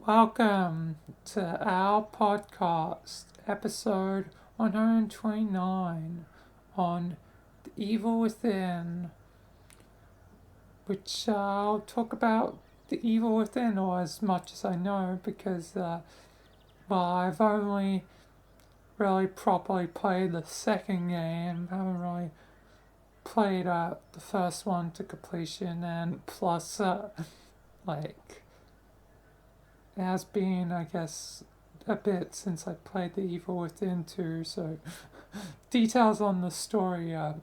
Welcome to our podcast, episode 129 on the evil within, which I'll talk about the evil within, or as much as I know, because, I've only really properly played the second game, haven't really played the first one to completion, and plus, like, it has been, I guess, a bit since I played The Evil Within 2, so details on the story are,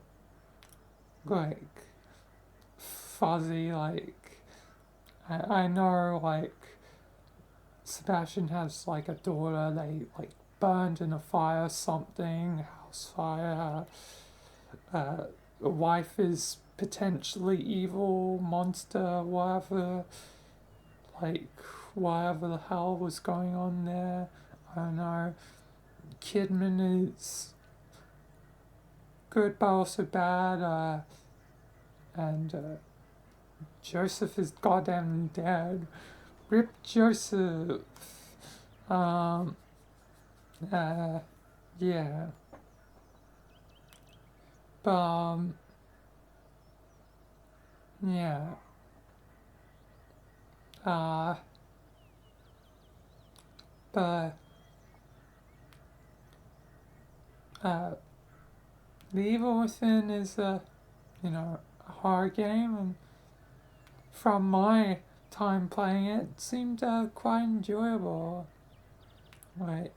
like, fuzzy, like, I know, like, Sebastian has, like, a daughter, they, like, burned in a fire or something, house fire, a wife is potentially evil, monster, whatever, like, whatever the hell was going on there. I don't know. Kidman is good but also bad, and Joseph is goddamn dead. Rip Joseph. Um, yeah. But, yeah. Uh, but, The Evil Within is a horror game, and from my time playing it, it seemed quite enjoyable. Like,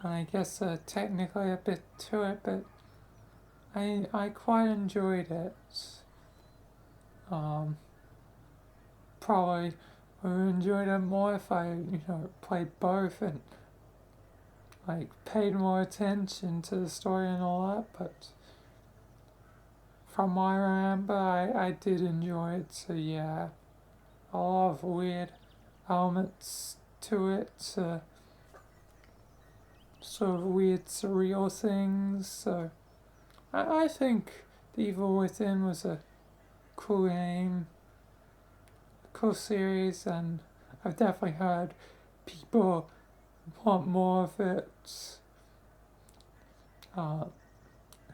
I guess technically a bit to it, but I quite enjoyed it. Probably would have enjoyed it more if I, played both and like paid more attention to the story and all that, but from what I remember, I did enjoy it, so yeah. A lot of weird elements to it, sort of weird surreal things, so I think The Evil Within was a cool game, cool series, and I've definitely heard people want more of it.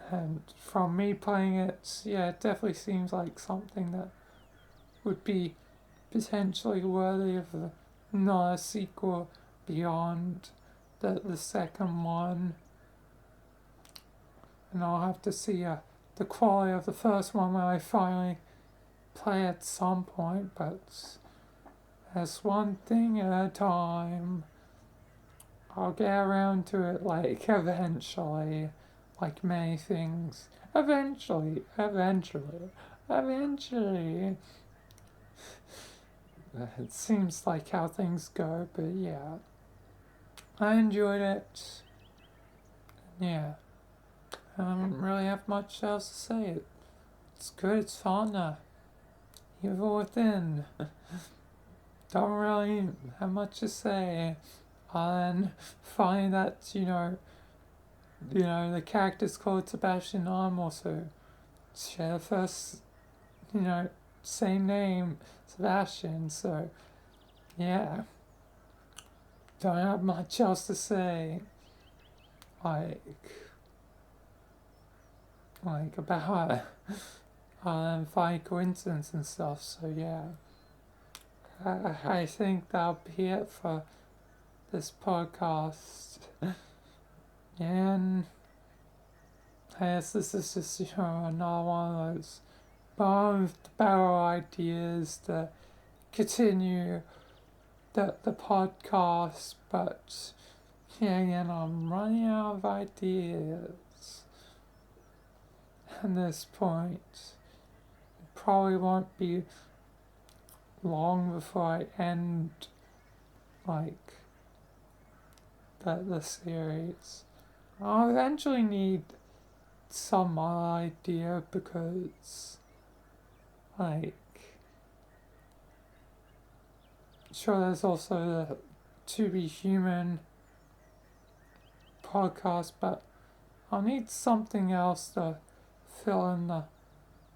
And from me playing it, yeah, it definitely seems like something that would be potentially worthy of another sequel beyond the second one. And I'll have to see the quality of the first one when I finally play at some point, but that's one thing at a time. I'll get around to it, like, eventually, like many things. Eventually. It seems like how things go, but yeah. I enjoyed it. Yeah. I don't really have much else to say. It's good, it's fun. Evil Within. Don't really have much to say. And find that, the character's called Sebastian. I'm also share the first, same name, Sebastian. So, yeah, don't have much else to say. Like, about finding coincidence and stuff. So yeah, I think that'll be it for this podcast. And I guess this is just, another one of those both barrel ideas to continue the podcast, but yeah, again, I'm running out of ideas at this point. It probably won't be long before I end, like, the series. I'll eventually need some idea because, like, sure, there's also the To Be Human podcast, but I'll need something else to fill in the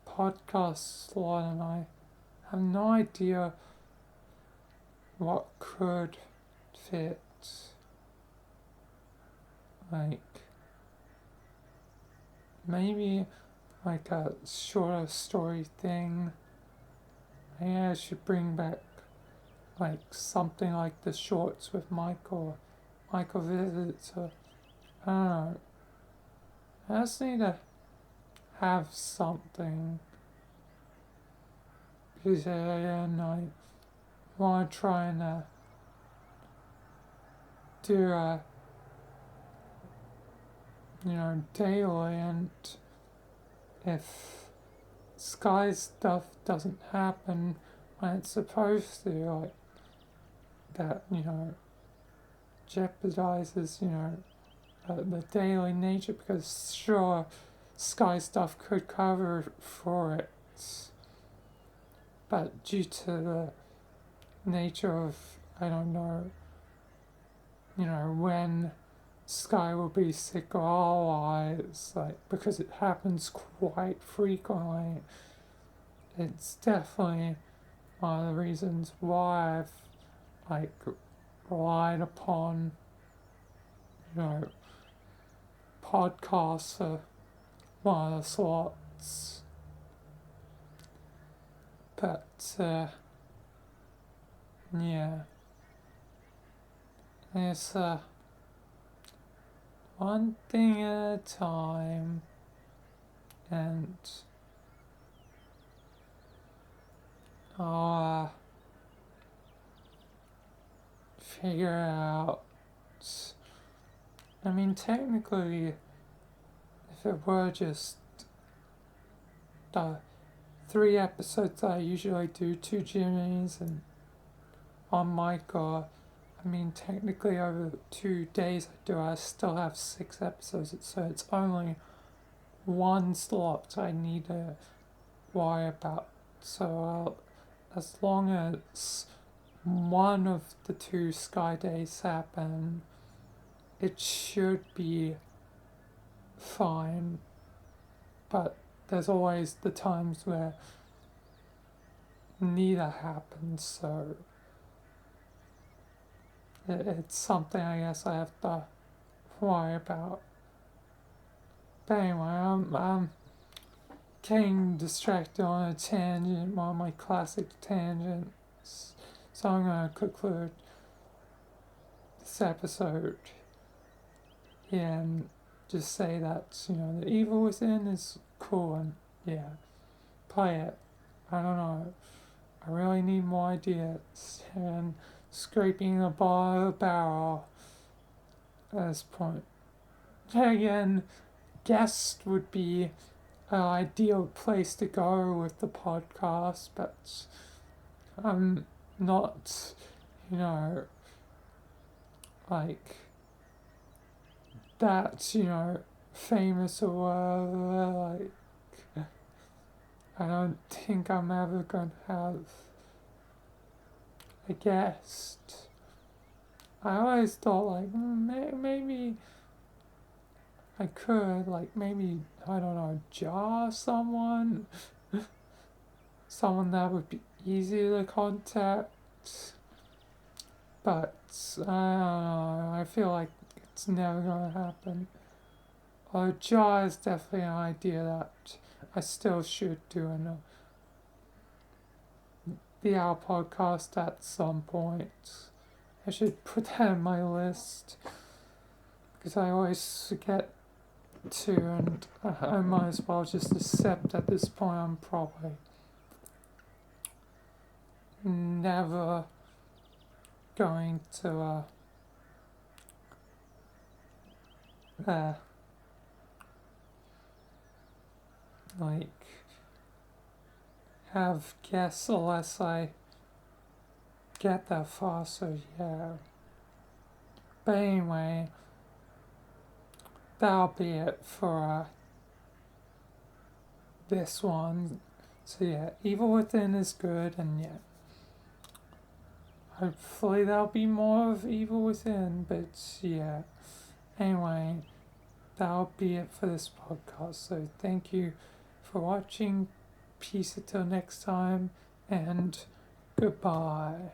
podcast slot, and I I have no idea what could fit. Like, maybe like a shorter story thing. Maybe I should bring back like something like the shorts with Michael. Michael visits, or I don't know. I just need to have something. Because and I want to try and do daily, and if Sky stuff doesn't happen when it's supposed to, like that, jeopardizes, the daily nature, because sure, Sky stuff could cover for it, but due to the nature of, I don't know, when Sky will be sick or otherwise, like, because it happens quite frequently, it's definitely one of the reasons why I've, like, relied upon, podcasts for one of the slots. But, yeah. It's, one thing at a time, and I'll figure it out. I mean, technically, if it were just the 3 episodes I usually do, 2 Jimmys and 1 Micah, I mean, technically over 2 days I still have 6 episodes, so it's only 1 slot I need to worry about. So as long as one of the 2 Sky days happen, it should be fine. But there's always the times where neither happens, so it's something I guess I have to worry about. But anyway, I'm getting distracted on a tangent, one of my classic tangents. So I'm going to conclude this episode and just say that, the Evil Within is cool, and yeah, play it. I don't know. I really need more ideas, and scraping the bottom of the barrel at this point. Again, guest would be an ideal place to go with the podcast, but I'm not, like that, famous or whatever. Like, I don't think I'm ever gonna have a guest. I always thought, like, maybe I could, like, maybe, I don't know, jar someone, someone that would be easy to contact, but I don't know, I feel like it's never gonna happen. Although jar is definitely an idea that I still should do in the Hour podcast at some point. I should put that on my list, because I always forget to, and I might as well just accept at this point I'm probably never going to like have guests unless I get that far, so yeah. But anyway, that'll be it for this one. So yeah, Evil Within is good, and yeah, hopefully there'll be more of Evil Within, but yeah. Anyway, that'll be it for this podcast. So thank you for watching. Peace until next time, and goodbye.